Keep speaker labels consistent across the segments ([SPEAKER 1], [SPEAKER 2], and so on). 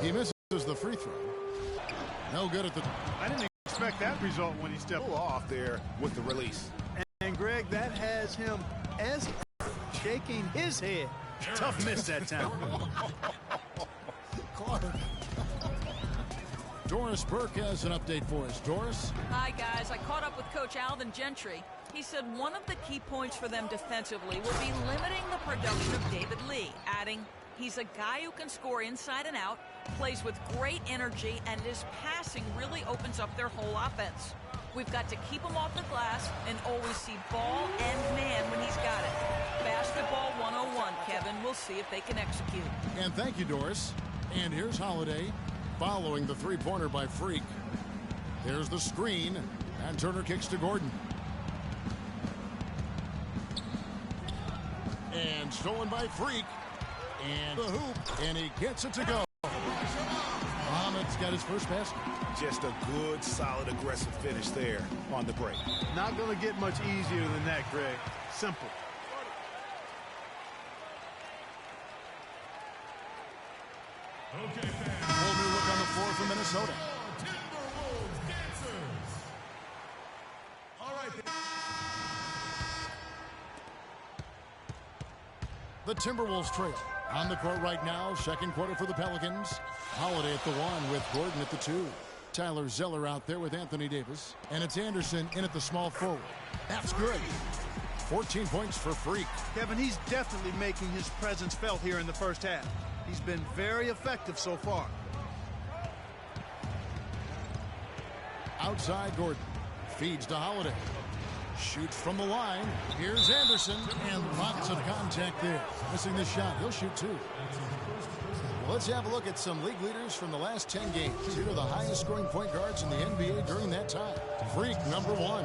[SPEAKER 1] He misses the free throw. No good at the...
[SPEAKER 2] I didn't expect that result when he stepped
[SPEAKER 3] off there with the release.
[SPEAKER 2] And Greg, that has him as shaking his head. Tough miss that time.
[SPEAKER 1] Clark. Doris Burke has an update for us. Doris?
[SPEAKER 4] Hi, guys. I caught up with Coach Alvin Gentry. He said one of the key points for them defensively will be limiting the production of David Lee, adding, he's a guy who can score inside and out, plays with great energy, and his passing really opens up their whole offense. We've got to keep him off the glass and always see ball and man when he's got it. Basketball 101, Kevin. We'll see if they can execute.
[SPEAKER 1] And thank you, Doris. And here's Holiday following the three-pointer by Freak. There's the screen, and Turner kicks to Gordon. And stolen by Freak. And the hoop, and he gets it to go. Muhammad's got his first basket.
[SPEAKER 3] Just a good, solid, aggressive finish there on the break.
[SPEAKER 2] Not going to get much easier than that, Greg. Simple.
[SPEAKER 1] Okay, whole new look on the floor for Minnesota.
[SPEAKER 5] Timberwolves dancers. All right.
[SPEAKER 1] The Timberwolves trail. On the court right now, second quarter for the Pelicans. Holiday at the one with Gordon at the two. Tyler Zeller out there with Anthony Davis. And it's Anderson in at the small forward. That's good. 14 points for Freak.
[SPEAKER 2] Kevin, he's definitely making his presence felt here in the first half. He's been very effective so far.
[SPEAKER 1] Outside Gordon. Feeds to Holiday. Shoots from the line. Here's Anderson. And lots of contact there. Missing the shot. He'll shoot two. Well, let's have a look at some league leaders from the last 10 games. Here are the highest scoring point guards in the NBA during that time. Freak, number one.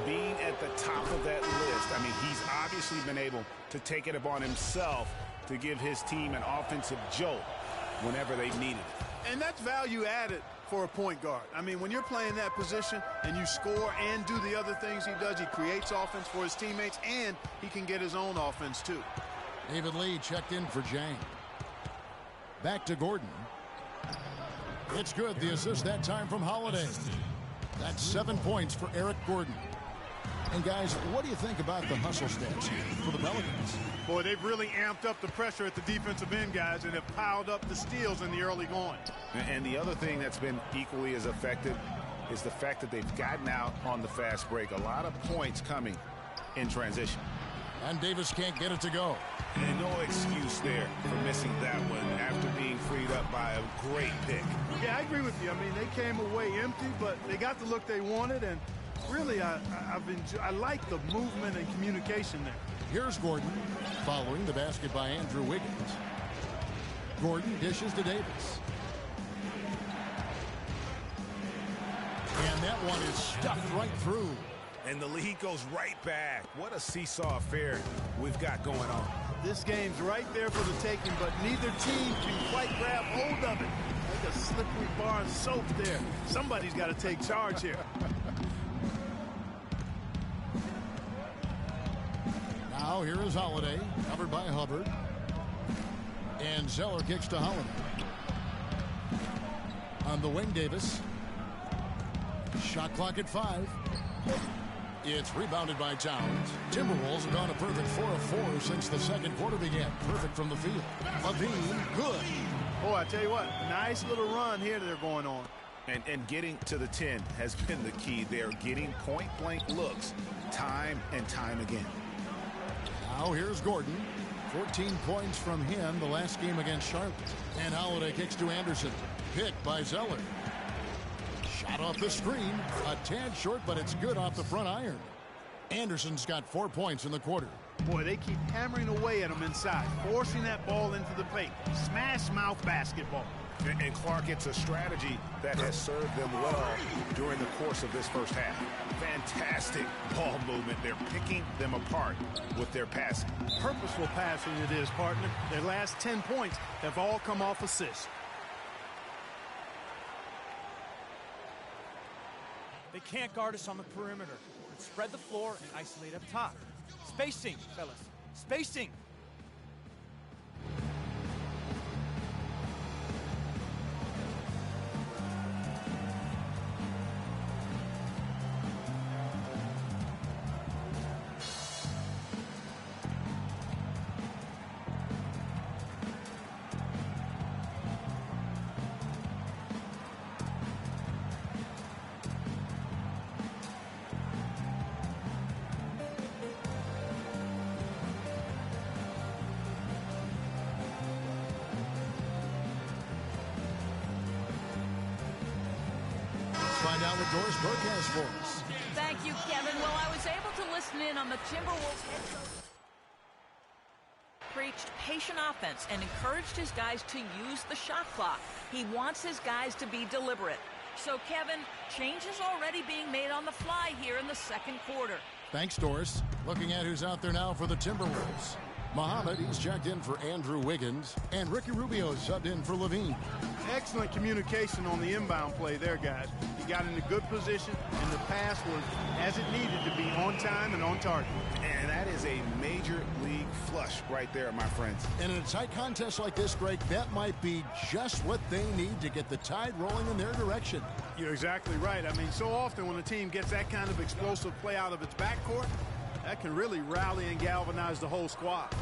[SPEAKER 3] Being at the top of that list, I mean, he's obviously been able to take it upon himself to give his team an offensive jolt whenever they needed it.
[SPEAKER 2] And that's value added for a point guard. I mean, when you're playing that position and you score and do the other things he does, he creates offense for his teammates, and he can get his own offense too.
[SPEAKER 1] David Lee checked in for Jang. Back to Gordon. It's good. The assist that time from Holiday. That's 7 points for Eric Gordon. And guys, what do you think about the hustle stats for the Pelicans?
[SPEAKER 2] Boy, they've really amped up the pressure at the defensive end, guys, and have piled up the steals in the early going.
[SPEAKER 3] And the other thing that's been equally as effective is the fact that they've gotten out on the fast break. A lot of points coming in transition.
[SPEAKER 1] And Davis can't get it to go.
[SPEAKER 3] And no excuse there for missing that one after being freed up by a great pick.
[SPEAKER 2] Yeah, I agree with you. I mean, they came away empty, but they got the look they wanted, and really, I like the movement and communication there.
[SPEAKER 1] Here's Gordon following the basket by Andrew Wiggins. Gordon dishes to Davis. And that one is stuffed right through.
[SPEAKER 3] And the lead goes right back. What a seesaw affair we've got going on.
[SPEAKER 2] This game's right there for the taking, but neither team can quite grab hold of it. Like a slippery bar of soap there. Somebody's got to take charge here.
[SPEAKER 1] Now here is Holiday, covered by Hubbard. And Zeller kicks to Holiday. On the wing, Davis. Shot clock at 5. It's rebounded by Towns. Timberwolves have gone a perfect 4 of 4 since the second quarter began. Perfect from the field. Levine, good.
[SPEAKER 2] Boy, I tell you what, nice little run here they're going on.
[SPEAKER 3] And getting to the 10 has been the key. They're getting point-blank looks time and time again.
[SPEAKER 1] Now here's Gordon. 14 points from him the last game against Charlotte. And Holiday kicks to Anderson. Picked by Zeller. Shot off the screen. A tad short, but it's good off the front iron. Anderson's got 4 points in the quarter.
[SPEAKER 2] Boy, they keep hammering away at him inside, forcing that ball into the paint. Smash mouth basketball.
[SPEAKER 3] And Clark, it's a strategy that has served them well during the course of this first half. Fantastic ball movement. They're picking them apart with their passing.
[SPEAKER 2] Purposeful passing it is, partner. Their last 10 points have all come off assists.
[SPEAKER 6] They can't guard us on the perimeter. Let's spread the floor and isolate up top. Spacing, fellas. Spacing.
[SPEAKER 1] that Doris Burke has for us.
[SPEAKER 4] Thank you, Kevin. Well, I was able to listen in on the Timberwolves head coach preached patient offense and encouraged his guys to use the shot clock. He wants his guys to be deliberate. So, Kevin, change is already being made on the fly here in the second quarter.
[SPEAKER 1] Thanks, Doris. Looking at who's out there now for the Timberwolves. Muhammad, he's checked in for Andrew Wiggins, and Ricky Rubio subbed in for Levine.
[SPEAKER 2] Excellent communication on the inbound play there, guys. He got in a good position, and the pass was as it needed to be, on time and on target.
[SPEAKER 3] And that is a major league flush right there, my friends.
[SPEAKER 1] And in a tight contest like this, Greg, that might be just what they need to get the tide rolling in their direction.
[SPEAKER 2] You're exactly right. I mean, so often when a team gets that kind of explosive play out of its backcourt, that can really rally and galvanize the whole squad.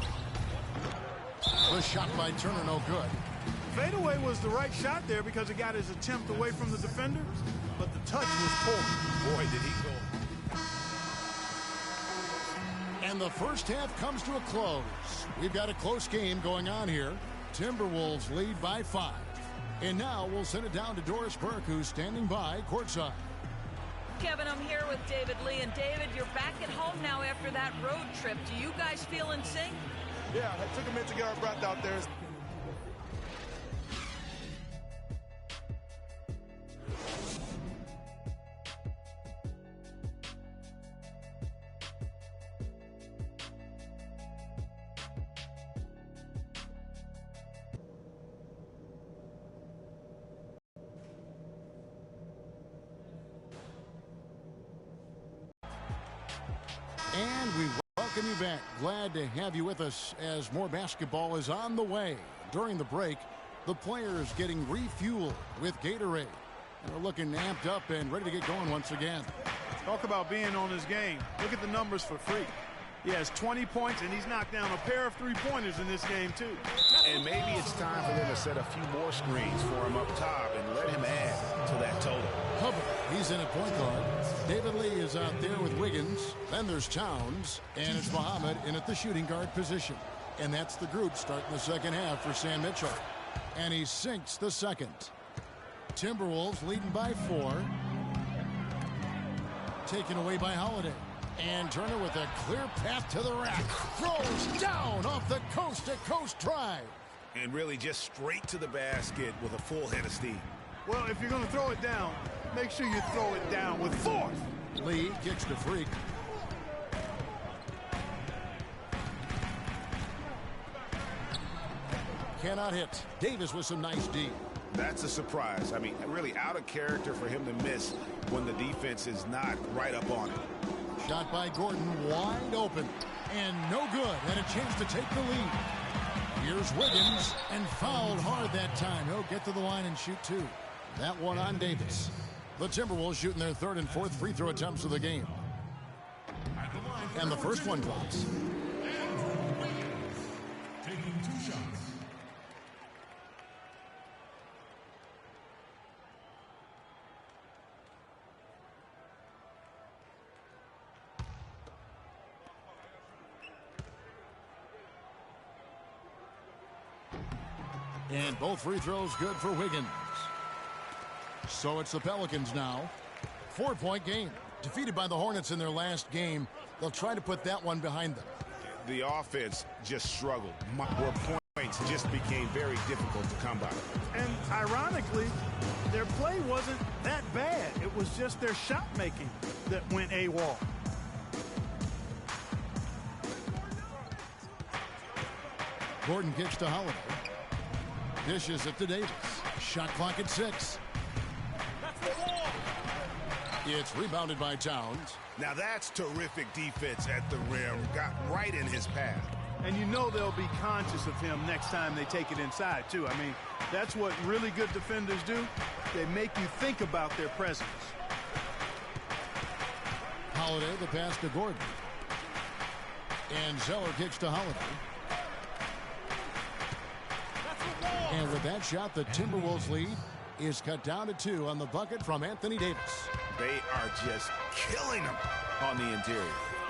[SPEAKER 1] The shot by Turner, no good.
[SPEAKER 2] Fadeaway was the right shot there because it got his attempt away from the defender, but the touch was poor.
[SPEAKER 3] Boy, did he go.
[SPEAKER 1] And the first half comes to a close. We've got a close game going on here. Timberwolves lead by 5. And now we'll send it down to Doris Burke, who's standing by courtside.
[SPEAKER 4] Kevin, I'm here with David Lee. And David, you're back at home now after that road trip. Do you guys feel in sync?
[SPEAKER 7] Yeah, it took a minute to get our breath out there.
[SPEAKER 1] And we welcome you back. Glad to have you with us as more basketball is on the way. During the break, the players getting refueled with Gatorade. And they're looking amped up and ready to get going once again.
[SPEAKER 2] Talk about being on his game. Look at the numbers for Freak. He has 20 points, and he's knocked down a pair of three-pointers in this game, too.
[SPEAKER 3] And maybe it's time for them to set a few more screens for him up top and let him add to that total.
[SPEAKER 1] Hubbard, he's in at point guard. David Lee is out there with Wiggins. Then there's Towns. And it's Muhammad in at the shooting guard position. And that's the group starting the second half for Sam Mitchell. And he sinks the second. Timberwolves leading by 4. Taken away by Holiday. And Turner with a clear path to the rack. Throws down off the coast-to-coast drive.
[SPEAKER 3] And really just straight to the basket with a full head of steam.
[SPEAKER 2] Well, if you're going to throw it down, make sure you throw it down with force.
[SPEAKER 1] Lee kicks to Freak. Cannot hit. Davis with some nice D.
[SPEAKER 3] That's a surprise. I mean, really out of character for him to miss when the defense is not right up on him.
[SPEAKER 1] Shot by Gordon, wide open, and no good, and a chance to take the lead. Here's Wiggins, and fouled hard that time. He'll get to the line and shoot 2. That one on Davis. The Timberwolves shooting their 3rd and 4th free throw attempts of the game. And the first one drops.
[SPEAKER 5] Taking 2 shots.
[SPEAKER 1] And both free throws good for Wiggins. So it's the Pelicans now. 4-point game. Defeated by the Hornets in their last game. They'll try to put that one behind them.
[SPEAKER 3] The offense just struggled. Where points just became very difficult to come by.
[SPEAKER 2] And ironically, their play wasn't that bad. It was just their shot making that went AWOL.
[SPEAKER 1] Gordon kicks to Holiday. Dishes it to Davis. Shot clock at 6. It's rebounded by Towns.
[SPEAKER 3] Now that's terrific defense at the rim. Got right in his path.
[SPEAKER 2] And you know they'll be conscious of him next time they take it inside, too. I mean, that's what really good defenders do. They make you think about their presence.
[SPEAKER 1] Holiday, the pass to Gordon. And Zeller kicks to Holiday. And with that shot, the Timberwolves lead is cut down to 2 on the bucket from Anthony Davis.
[SPEAKER 3] They are just killing them on the interior.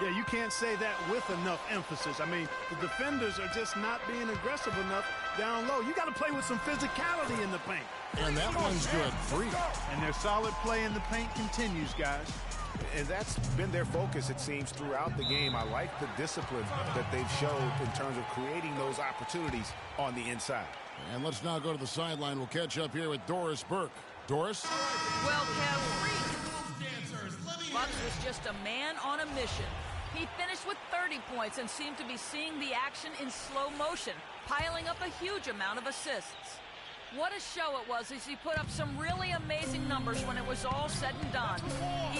[SPEAKER 2] Yeah, you can't say that with enough emphasis. I mean, the defenders are just not being aggressive enough down low. You got to play with some physicality in the paint.
[SPEAKER 1] And that one's good. Free.
[SPEAKER 2] And their solid play in the paint continues, guys.
[SPEAKER 3] And that's been their focus, it seems, throughout the game. I like the discipline that they've showed in terms of creating those opportunities on the inside.
[SPEAKER 1] And let's now go to the sideline. We'll catch up here with Doris Burke. Doris?
[SPEAKER 4] Well, Kev, Bucks was just a man on a mission. He finished with 30 points and seemed to be seeing the action in slow motion, piling up a huge amount of assists. What a show it was as he put up some really amazing numbers when it was all said and done.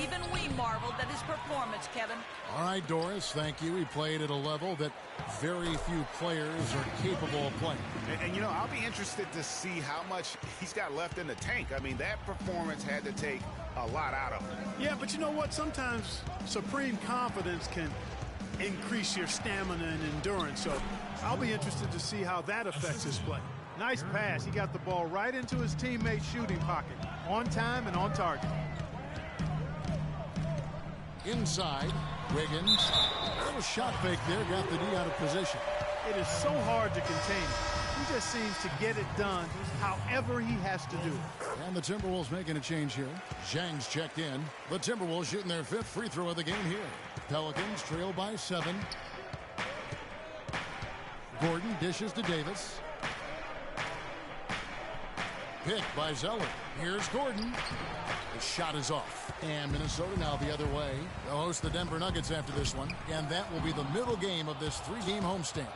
[SPEAKER 4] Even we marveled at his performance, Kevin.
[SPEAKER 1] All right, Doris, thank you. He played at a level that very few players are capable of playing.
[SPEAKER 3] And you know, I'll be interested to see how much he's got left in the tank. I mean, that performance had to take a lot out of him.
[SPEAKER 2] Yeah, but you know what? Sometimes supreme confidence can increase your stamina and endurance. So I'll be interested to see how that affects his play. Nice pass. He got the ball right into his teammate's shooting pocket. On time and on target.
[SPEAKER 1] Inside, Wiggins. A little shot fake there. Got the D out of position.
[SPEAKER 2] It is so hard to contain him. He just seems to get it done however he has to do it.
[SPEAKER 1] And the Timberwolves making a change here. Zhang's checked in. The Timberwolves shooting their 5th free throw of the game here. Pelicans trail by 7. Gordon dishes to Davis. Picked by Zeller. Here's Gordon. The shot is off. And Minnesota now the other way. They'll host the Denver Nuggets after this one. And that will be the middle game of this 3-game homestand.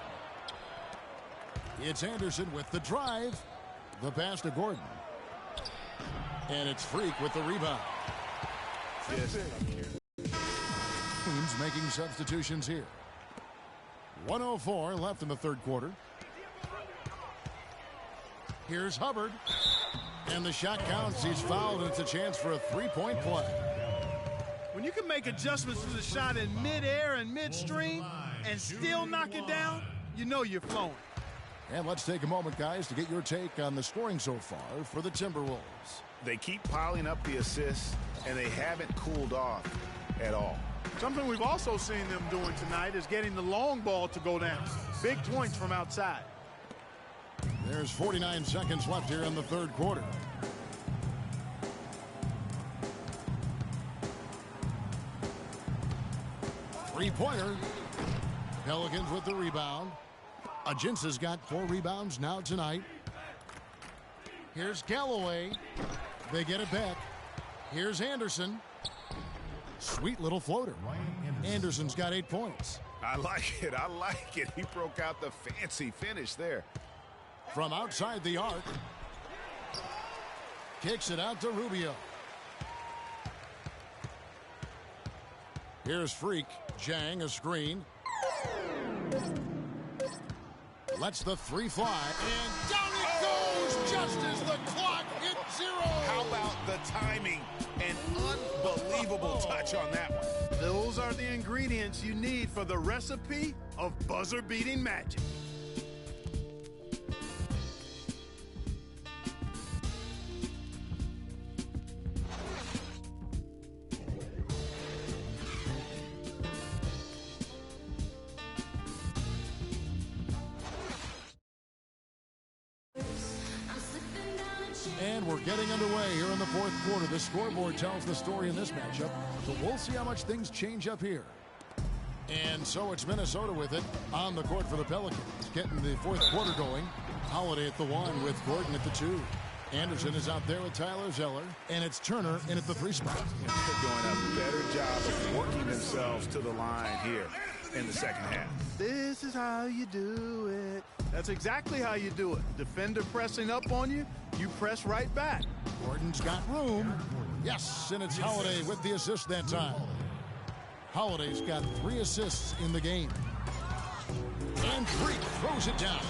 [SPEAKER 1] It's Anderson with the drive. The pass to Gordon. And it's Freak with the rebound. Teams making substitutions here. 1:04 left in the third quarter. Here's Hubbard. And the shot counts. He's fouled, and it's a chance for a 3-point play.
[SPEAKER 2] When you can make adjustments to the shot in midair and midstream and still knock it down, you know you're flowing.
[SPEAKER 1] And let's take a moment, guys, to get your take on the scoring so far for the Timberwolves.
[SPEAKER 3] They keep piling up the assists, and they haven't cooled off at all.
[SPEAKER 2] Something we've also seen them doing tonight is getting the long ball to go down. Big points from outside.
[SPEAKER 1] There's 49 seconds left here in the third quarter. Three-pointer. Pelicans with the rebound. Ajinsa's got 4 rebounds now tonight. Here's Galloway. They get it back. Here's Anderson. Sweet little floater. Anderson's got 8 points.
[SPEAKER 3] I like it. I like it. He broke out the fancy finish there.
[SPEAKER 1] From outside the arc. Kicks it out to Rubio. Here's Freak. Zhang, a screen. Lets the 3 fly. And down it goes just as the clock hits 0.
[SPEAKER 3] How about the timing? An unbelievable touch on that one.
[SPEAKER 2] Those are the ingredients you need for the recipe of buzzer-beating magic.
[SPEAKER 1] And we're getting underway here in the fourth quarter. The scoreboard tells the story in this matchup, so we'll see how much things change up here. And so it's Minnesota with it on the court for the Pelicans, getting the fourth quarter going. Holiday at the 1 with Gordon at the 2. Anderson is out there with Tyler Zeller, and it's Turner in at the 3 spot.
[SPEAKER 3] They're doing a better job of working themselves to the line here in the second half.
[SPEAKER 2] This is how you do it. That's exactly how you do it. Defender pressing up on you, you press right back.
[SPEAKER 1] Gordon's got room. Yes, and it's Holiday with the assist that time. Holiday's got 3 assists in the game. And Freak throws it down.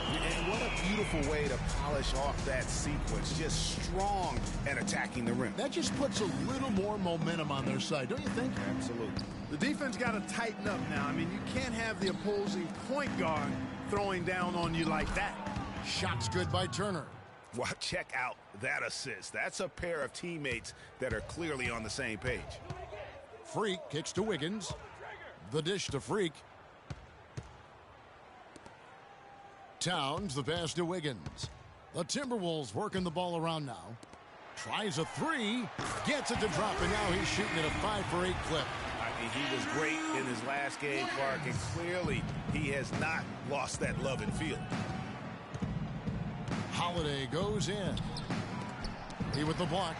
[SPEAKER 3] And what a beautiful way to polish off that sequence. Just strong and attacking the rim.
[SPEAKER 1] That just puts a little more momentum on their side, don't you think?
[SPEAKER 3] Absolutely.
[SPEAKER 2] The defense got to tighten up now. I mean, you can't have the opposing point guard throwing down on you like that.
[SPEAKER 1] Shot's good by Turner.
[SPEAKER 3] Well, check out that assist. That's a pair of teammates that are clearly on the same page.
[SPEAKER 1] Freak kicks to Wiggins. The dish to Freak. Towns the pass to Wiggins. The Timberwolves working the ball around now. Tries a three. Gets it to drop, and now he's shooting at a 5 for 8 clip.
[SPEAKER 3] I mean, he was great in his last game, Clark, and clearly he has not lost that love and feel.
[SPEAKER 1] Holiday goes in. He with the block.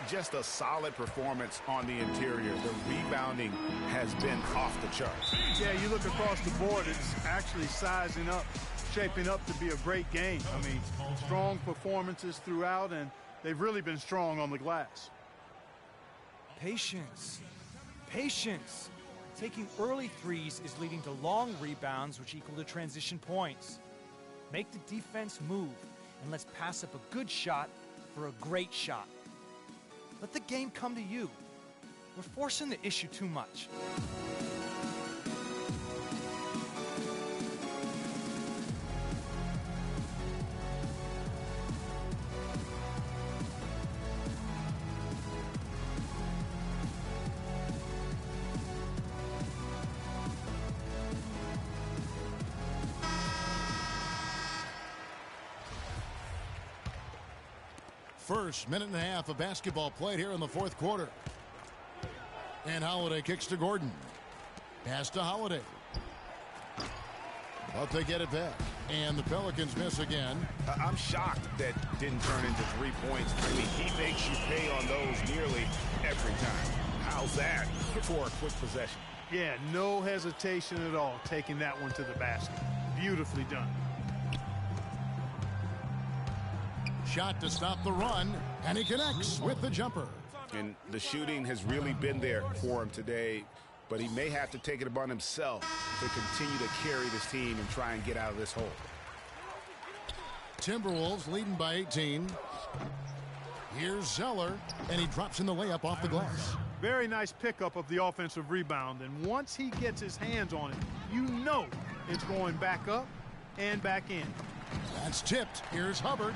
[SPEAKER 3] Just a solid performance on the interior. The rebounding has been off the charts.
[SPEAKER 2] Yeah, you look across the board, it's actually sizing up, shaping up to be a great game. I mean, strong performances throughout, and they've really been strong on the glass.
[SPEAKER 6] Patience. Patience. Taking early threes is leading to long rebounds, which equal to transition points. Make the defense move, and let's pass up a good shot for a great shot. Let the game come to you. We're forcing the issue too much.
[SPEAKER 1] First minute and a half of basketball played here in the fourth quarter. And Holiday kicks to Gordon. Pass to Holiday. But they get it back. And the Pelicans miss again.
[SPEAKER 3] I'm shocked that didn't turn into 3 points. I mean, he makes you pay on those nearly every time. How's that for a quick possession?
[SPEAKER 2] Yeah, no hesitation at all taking that one to the basket. Beautifully done.
[SPEAKER 1] Shot to stop the run, and he connects with the jumper.
[SPEAKER 3] And the shooting has really been there for him today, but he may have to take it upon himself to continue to carry this team and try and get out of this hole.
[SPEAKER 1] Timberwolves leading by 18. Here's Zeller, and he drops in the layup off the glass.
[SPEAKER 2] Very nice pickup of the offensive rebound, and once he gets his hands on it, you know it's going back up and back in.
[SPEAKER 1] That's tipped. Here's Hubbard.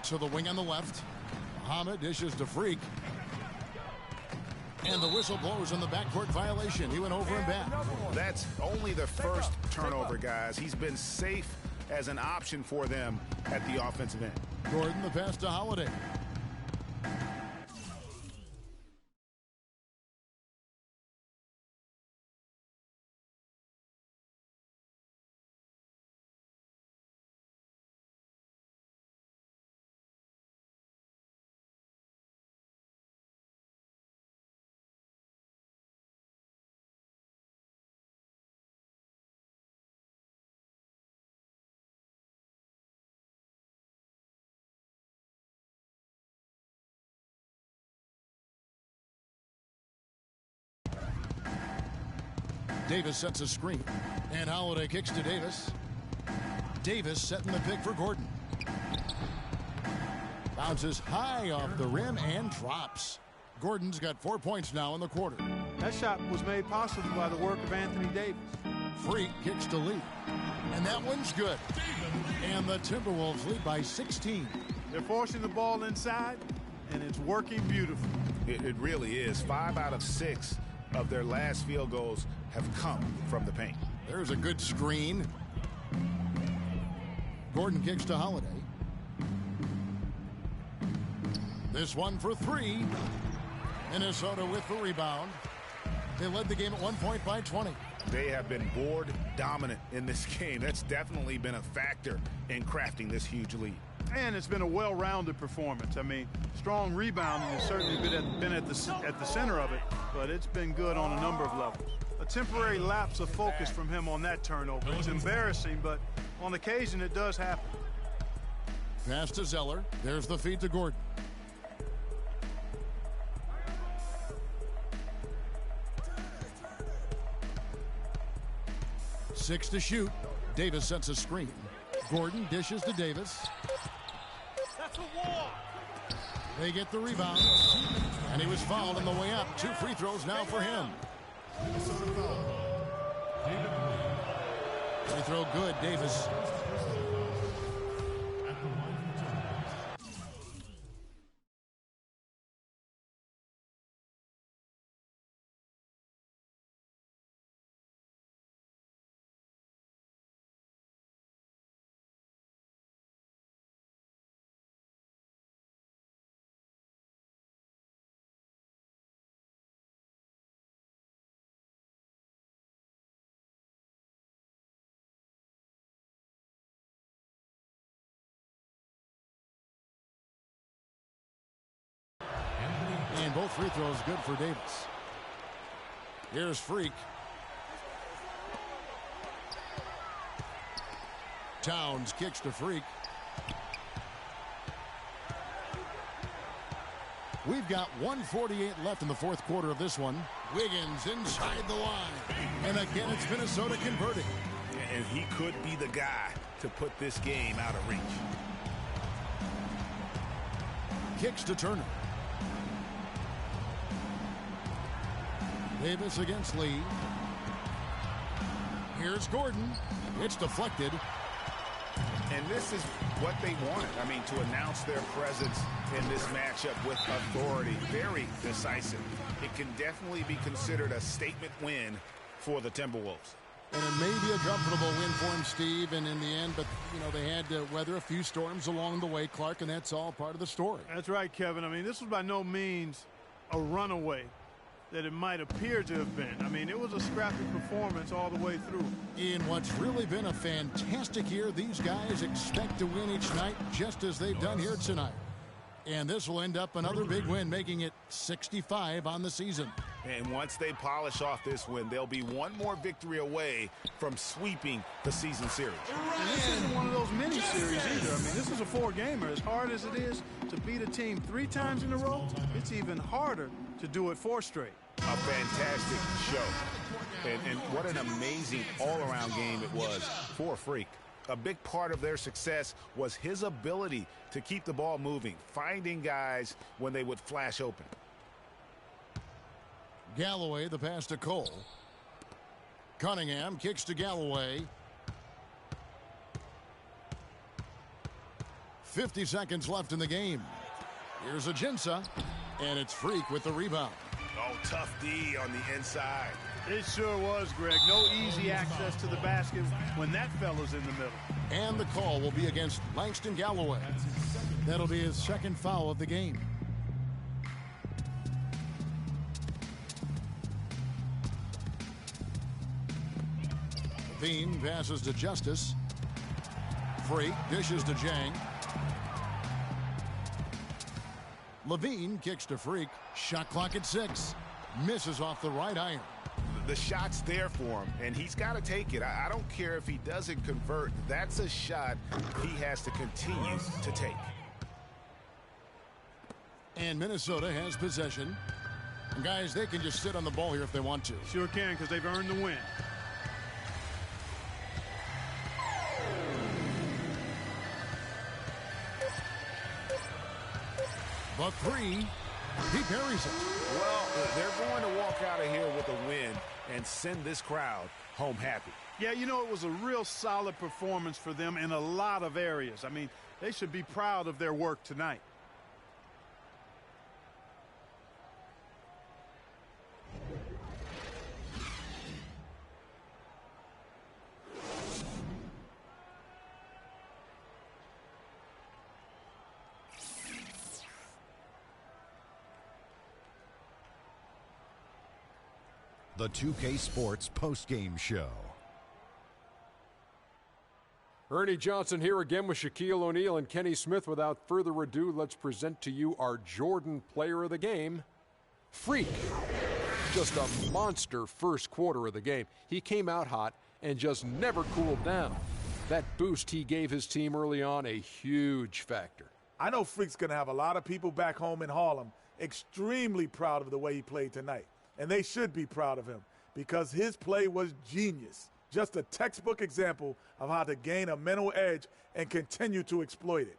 [SPEAKER 1] To the wing on the left. Muhammad dishes to Freak. And the whistle blows on the backcourt violation. He went over and back.
[SPEAKER 3] That's only the first turnover, guys. He's been safe as an option for them at the offensive end.
[SPEAKER 1] Gordon the pass to Holiday. Davis sets a screen. And Holiday kicks to Davis. Davis setting the pick for Gordon. Bounces high off the rim and drops. Gordon's got 4 points now in the quarter.
[SPEAKER 2] That shot was made possible by the work of Anthony Davis.
[SPEAKER 1] Freak kicks to Lee. And that one's good. And the Timberwolves lead by 16.
[SPEAKER 2] They're forcing the ball inside, and it's working beautifully.
[SPEAKER 3] It really is. 5 out of 6 of their last field goals have come from the paint.
[SPEAKER 1] There's a good screen. Gordon kicks to Holiday. This one for 3. Minnesota with the rebound. They led the game at one point by 20.
[SPEAKER 3] They have been board dominant in this game. That's definitely been a factor in crafting this huge lead.
[SPEAKER 2] And it's been a well-rounded performance. I mean, strong rebounding has certainly been at the center of it, but it's been good on a number of levels. A temporary lapse of focus from him on that turnover. It's embarrassing, but on occasion it does happen.
[SPEAKER 1] Pass to Zeller. There's the feed to Gordon. Six to shoot. Davis sets a screen. Gordon dishes to Davis.
[SPEAKER 6] That's a walk.
[SPEAKER 1] They get the rebound. And he was fouled on the way up. 2 free throws now for him. Free throw good, Davis. both free throws good for Davis. Here's Freak. Towns kicks to Freak. We've got 1:48 left in the fourth quarter of this one. Wiggins inside the line. And again, it's Minnesota converting.
[SPEAKER 3] And he could be the guy to put this game out of reach.
[SPEAKER 1] Kicks to Turner. Davis against Lee. Here's Gordon. It's deflected.
[SPEAKER 3] And this is what they wanted. I mean, to announce their presence in this matchup with authority. Very decisive. It can definitely be considered a statement win for the Timberwolves.
[SPEAKER 1] And it may be a comfortable win for him, Steve, and in the end, but, you know, they had to weather a few storms along the way, Clark, and that's all part of the story.
[SPEAKER 2] That's right, Kevin. I mean, this was by no means a runaway that it might appear to have been. I mean, it was a scrappy performance all the way through.
[SPEAKER 1] In what's really been a fantastic year, these guys expect to win each night just as they've done here tonight. And this will end up another big win, making it 65 on the season.
[SPEAKER 3] And once they polish off this win, they'll be one more victory away from sweeping the season series.
[SPEAKER 2] And this isn't one of those mini-series either. I mean, this is a four-gamer. As hard as it is to beat a team 3 times in a row, it's even harder to do it 4 straight.
[SPEAKER 3] A fantastic show. And what an amazing all-around game it was for Freak. A big part of their success was his ability to keep the ball moving, finding guys when they would flash open.
[SPEAKER 1] Galloway, the pass to Cole. Cunningham kicks to Galloway. 50 seconds left in the game. Here's Ajinça, and it's Freak with the rebound.
[SPEAKER 3] Oh, tough D on the inside.
[SPEAKER 2] It sure was, Greg. No easy access to the basket when that fella's in the middle.
[SPEAKER 1] And the call will be against Langston Galloway. That'll be his second foul of the game. Levine passes to Justice. Freak dishes to Jang. Levine kicks to Freak. Shot clock at 6. Misses off the right iron.
[SPEAKER 3] The shot's there for him, and he's got to take it. I don't care if he doesn't convert. That's a shot he has to continue to take.
[SPEAKER 1] And Minnesota has possession. And guys, they can just sit on the ball here if they want to.
[SPEAKER 2] Sure can, because they've earned the win.
[SPEAKER 1] The 3, he buries it.
[SPEAKER 3] Well, they're going to walk out of here with a win and send this crowd home happy.
[SPEAKER 2] Yeah, you know, it was a real solid performance for them in a lot of areas. I mean, they should be proud of their work tonight.
[SPEAKER 8] The 2K Sports postgame show.
[SPEAKER 9] Ernie Johnson here again with Shaquille O'Neal and Kenny Smith. Without further ado, let's present to you our Jordan player of the game, Freak. Just a monster first quarter of the game. He came out hot and just never cooled down. That boost he gave his team early on, a huge factor.
[SPEAKER 7] I know Freak's going to have a lot of people back home in Harlem extremely proud of the way he played tonight. And they should be proud of him because his play was genius. Just a textbook example of how to gain a mental edge and continue to exploit it.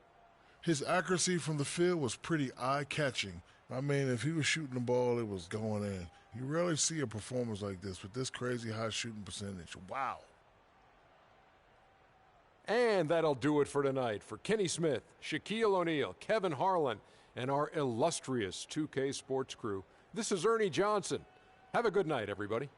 [SPEAKER 10] His accuracy from the field was pretty eye-catching. I mean, if he was shooting the ball, it was going in. You rarely see a performance like this with this crazy high shooting percentage. Wow.
[SPEAKER 9] And that'll do it for tonight. For Kenny Smith, Shaquille O'Neal, Kevin Harlan, and our illustrious 2K Sports crew, this is Ernie Johnson. Have a good night, everybody.